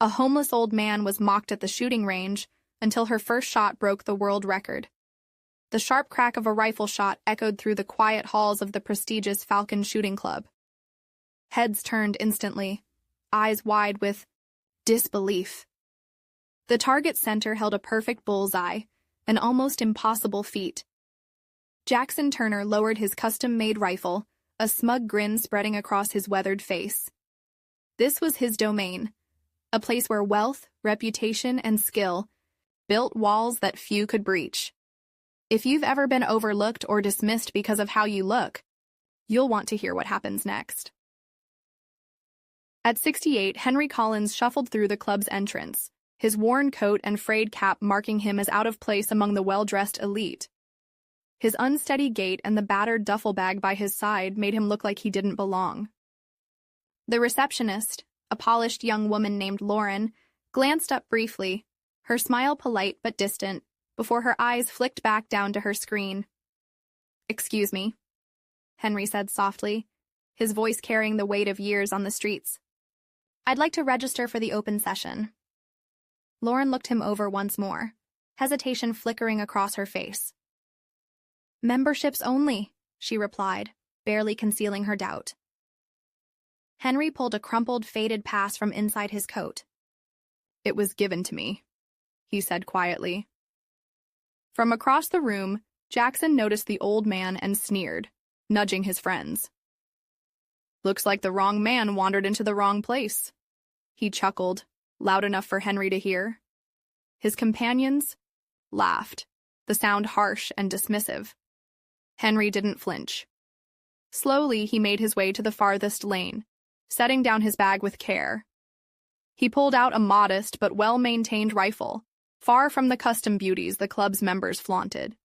A homeless old man was mocked at the shooting range until her first shot broke the world record. The sharp crack of a rifle shot echoed through the quiet halls of the prestigious Falcon Shooting Club. Heads turned instantly, eyes wide with disbelief. The target center held a perfect bullseye, an almost impossible feat. Jackson Turner lowered his custom-made rifle, a smug grin spreading across his weathered face. This was his domain, a place where wealth, reputation, and skill built walls that few could breach. If you've ever been overlooked or dismissed because of how you look, you'll want to hear what happens next. At 68, Henry Collins shuffled through the club's entrance, his worn coat and frayed cap marking him as out of place among the well-dressed elite. His unsteady gait and the battered duffel bag by his side made him look like he didn't belong. The receptionist, a polished young woman named Lauren, glanced up briefly, her smile polite but distant, before her eyes flicked back down to her screen. "Excuse me," Henry said softly, his voice carrying the weight of years on the streets. "I'd like to register for the open session." Lauren looked him over once more, hesitation flickering across her face. "Memberships only," she replied, barely concealing her doubt. Henry pulled a crumpled, faded pass from inside his coat. "It was given to me," he said quietly. From across the room, Jackson noticed the old man and sneered, nudging his friends. "Looks like the wrong man wandered into the wrong place," he chuckled, loud enough for Henry to hear. His companions laughed, the sound harsh and dismissive. Henry didn't flinch. Slowly, he made his way to the farthest lane, setting down his bag with care. He pulled out a modest but well-maintained rifle, far from the custom beauties the club's members flaunted.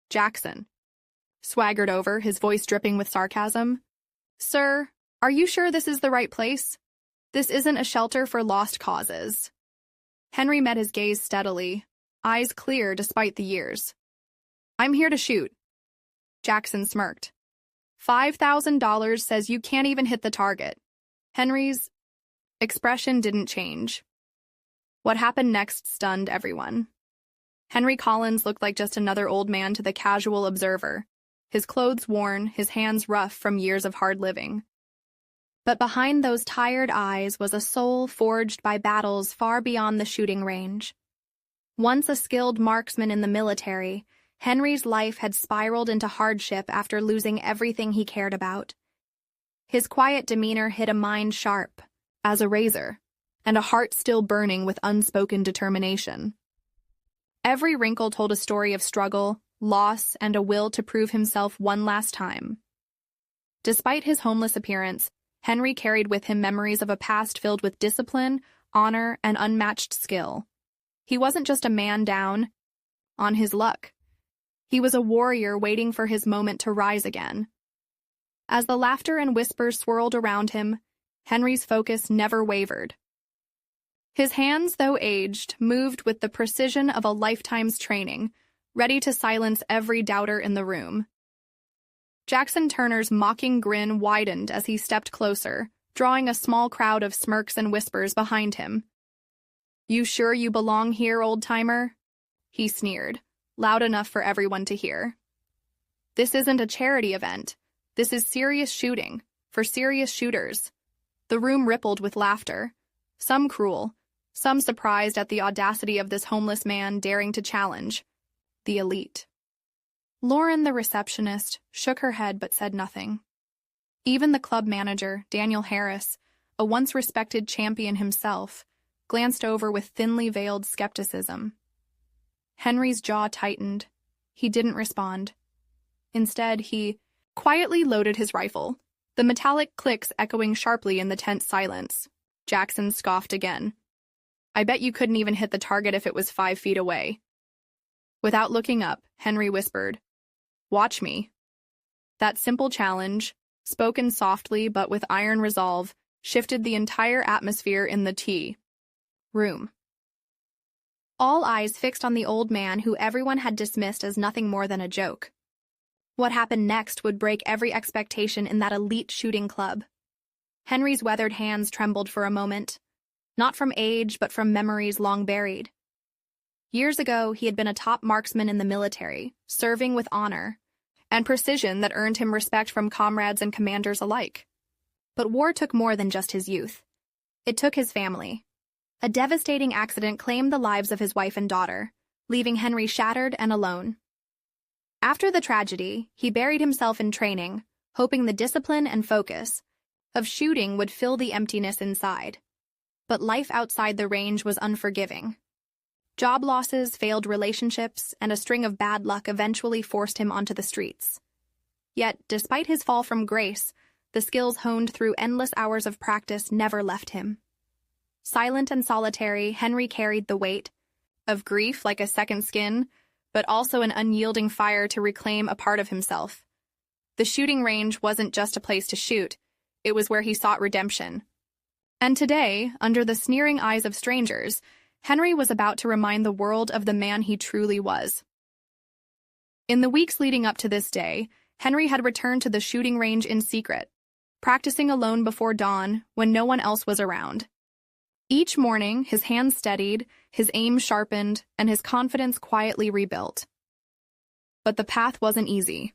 Jackson swaggered over, his voice dripping with sarcasm. "Sir, are you sure this is the right place? This isn't a shelter for lost causes." Henry met his gaze steadily, eyes clear despite the years. "I'm here to shoot." Jackson smirked. $5,000 says you can't even hit the target." Henry's expression didn't change. What happened next stunned everyone. Henry Collins looked like just another old man to the casual observer, his clothes worn, his hands rough from years of hard living. But behind those tired eyes was a soul forged by battles far beyond the shooting range. Once a skilled marksman in the military, Henry's life had spiraled into hardship after losing everything he cared about. His quiet demeanor hid a mind sharp as a razor, and a heart still burning with unspoken determination. Every wrinkle told a story of struggle, loss, and a will to prove himself one last time. Despite his homeless appearance, Henry carried with him memories of a past filled with discipline, honor, and unmatched skill. He wasn't just a man down on his luck. He was a warrior waiting for his moment to rise again. As the laughter and whispers swirled around him, Henry's focus never wavered. His hands, though aged, moved with the precision of a lifetime's training, ready to silence every doubter in the room. Jackson Turner's mocking grin widened as he stepped closer, drawing a small crowd of smirks and whispers behind him. "You sure you belong here, old-timer?" he sneered, loud enough for everyone to hear. "This isn't a charity event. This is serious shooting, for serious shooters." The room rippled with laughter, some cruel, some surprised at the audacity of this homeless man daring to challenge the elite. Lauren, the receptionist, shook her head but said nothing. Even the club manager, Daniel Harris, a once respected champion himself, glanced over with thinly veiled skepticism. Henry's jaw tightened. He didn't respond. Instead, he quietly loaded his rifle, the metallic clicks echoing sharply in the tense silence. Jackson scoffed again. "I bet you couldn't even hit the target if it was 5 feet away." Without looking up, Henry whispered, "Watch me." That simple challenge, spoken softly but with iron resolve, shifted the entire atmosphere in the tea room. All eyes fixed on the old man who everyone had dismissed as nothing more than a joke. What happened next would break every expectation in that elite shooting club. Henry's weathered hands trembled for a moment. not from age but from memories long buried. Years ago, he had been a top marksman in the military, serving with honor and precision that earned him respect from comrades and commanders alike. But war took more than just his youth. It took his family. A devastating accident claimed the lives of his wife and daughter, leaving Henry shattered and alone. After the tragedy, he buried himself in training, hoping the discipline and focus of shooting would fill the emptiness inside. But life outside the range was unforgiving. Job losses, failed relationships, and a string of bad luck eventually forced him onto the streets. Yet, despite his fall from grace, the skills honed through endless hours of practice never left him. Silent and solitary, Henry carried the weight of grief like a second skin, but also an unyielding fire to reclaim a part of himself. The shooting range wasn't just a place to shoot, it was where he sought redemption. And today, under the sneering eyes of strangers, Henry was about to remind the world of the man he truly was. In the weeks leading up to this day, Henry had returned to the shooting range in secret, practicing alone before dawn when no one else was around. Each morning, his hands steadied, his aim sharpened, and his confidence quietly rebuilt. But the path wasn't easy.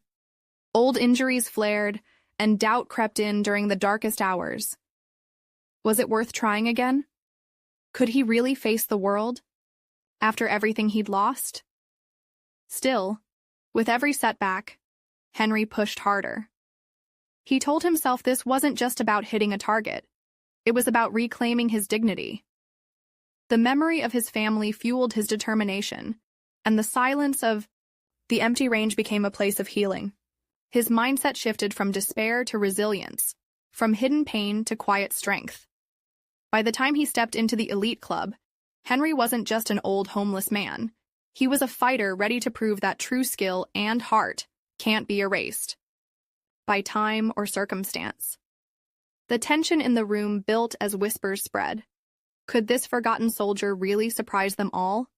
Old injuries flared, and doubt crept in during the darkest hours. Was it worth trying again? Could he really face the world after everything he'd lost? Still, with every setback, Henry pushed harder. He told himself this wasn't just about hitting a target. It was about reclaiming his dignity. The memory of his family fueled his determination, and the silence of the empty range became a place of healing. His mindset shifted from despair to resilience, from hidden pain to quiet strength. By the time he stepped into the elite club, Henry wasn't just an old homeless man. He was a fighter ready to prove that true skill and heart can't be erased by time or circumstance. The tension in the room built as whispers spread. Could this forgotten soldier really surprise them all?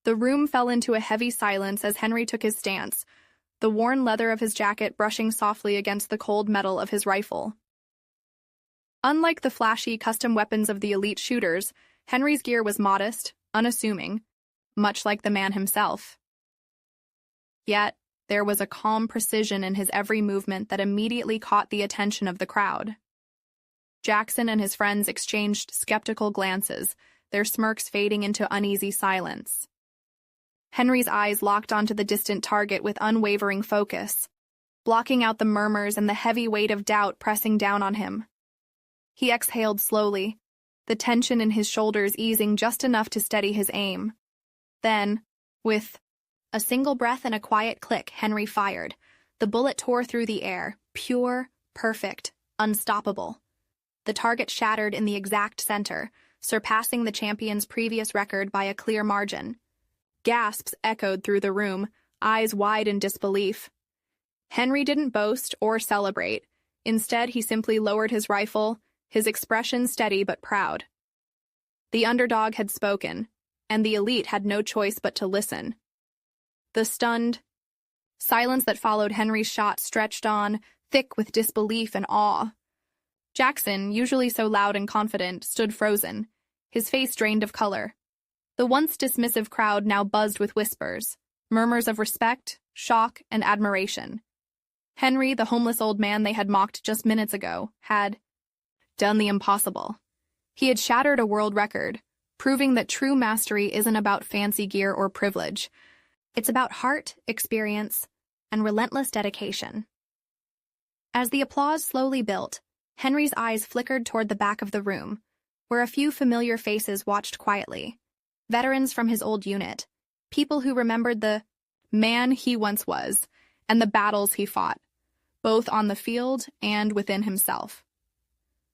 The room fell into a heavy silence as Henry took his stance, the worn leather of his jacket brushing softly against the cold metal of his rifle. Unlike the flashy custom weapons of the elite shooters, Henry's gear was modest, unassuming, much like the man himself. Yet, there was a calm precision in his every movement that immediately caught the attention of the crowd. Jackson and his friends exchanged skeptical glances, their smirks fading into uneasy silence. Henry's eyes locked onto the distant target with unwavering focus, blocking out the murmurs and the heavy weight of doubt pressing down on him. He exhaled slowly, the tension in his shoulders easing just enough to steady his aim. Then, with a single breath and a quiet click, Henry fired. The bullet tore through the air, pure, perfect, unstoppable. The target shattered in the exact center, surpassing the champion's previous record by a clear margin. Gasps echoed through the room, eyes wide in disbelief. Henry didn't boast or celebrate. Instead, he simply lowered his rifle, his expression steady but proud. The underdog had spoken, and the elite had no choice but to listen. The stunned silence that followed Henry's shot stretched on, thick with disbelief and awe. Jackson, usually so loud and confident, stood frozen, his face drained of color. The once dismissive crowd now buzzed with whispers, murmurs of respect, shock, and admiration. Henry, the homeless old man they had mocked just minutes ago, had done the impossible. He had shattered a world record, proving that true mastery isn't about fancy gear or privilege. It's about heart, experience, and relentless dedication. As the applause slowly built, Henry's eyes flickered toward the back of the room, where a few familiar faces watched quietly. Veterans from his old unit, people who remembered the man he once was and the battles he fought, both on the field and within himself.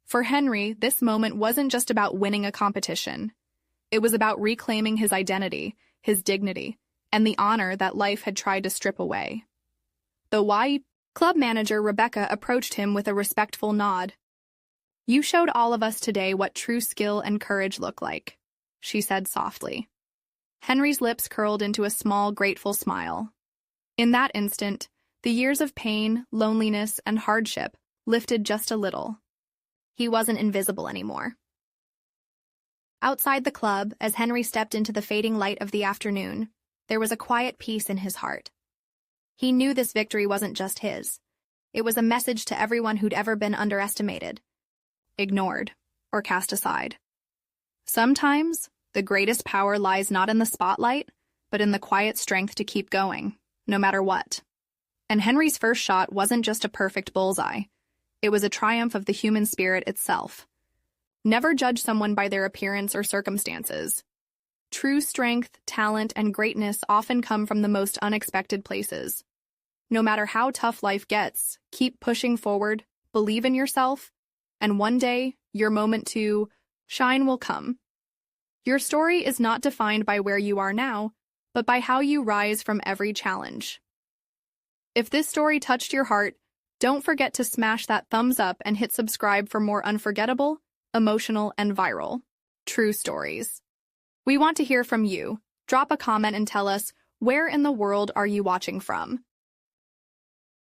For Henry, this moment wasn't just about winning a competition. It was about reclaiming his identity, his dignity, and the honor that life had tried to strip away. The Y club manager Rebecca approached him with a respectful nod. "You showed all of us today what true skill and courage look like," she said softly. Henry's lips curled into a small, grateful smile. In that instant, the years of pain, loneliness, and hardship lifted just a little. He wasn't invisible anymore. Outside the club, as Henry stepped into the fading light of the afternoon, there was a quiet peace in his heart. He knew this victory wasn't just his. It was a message to everyone who'd ever been underestimated, ignored, or cast aside. Sometimes, the greatest power lies not in the spotlight, but in the quiet strength to keep going, no matter what. And Henry's first shot wasn't just a perfect bullseye. It was a triumph of the human spirit itself. Never judge someone by their appearance or circumstances. True strength, talent, and greatness often come from the most unexpected places. No matter how tough life gets, keep pushing forward, believe in yourself, and one day, your moment to shine will come. Your story is not defined by where you are now, but by how you rise from every challenge. If this story touched your heart, don't forget to smash that thumbs up and hit subscribe for more unforgettable, emotional, and viral, true stories. We want to hear from you. Drop a comment and tell us, where in the world are you watching from?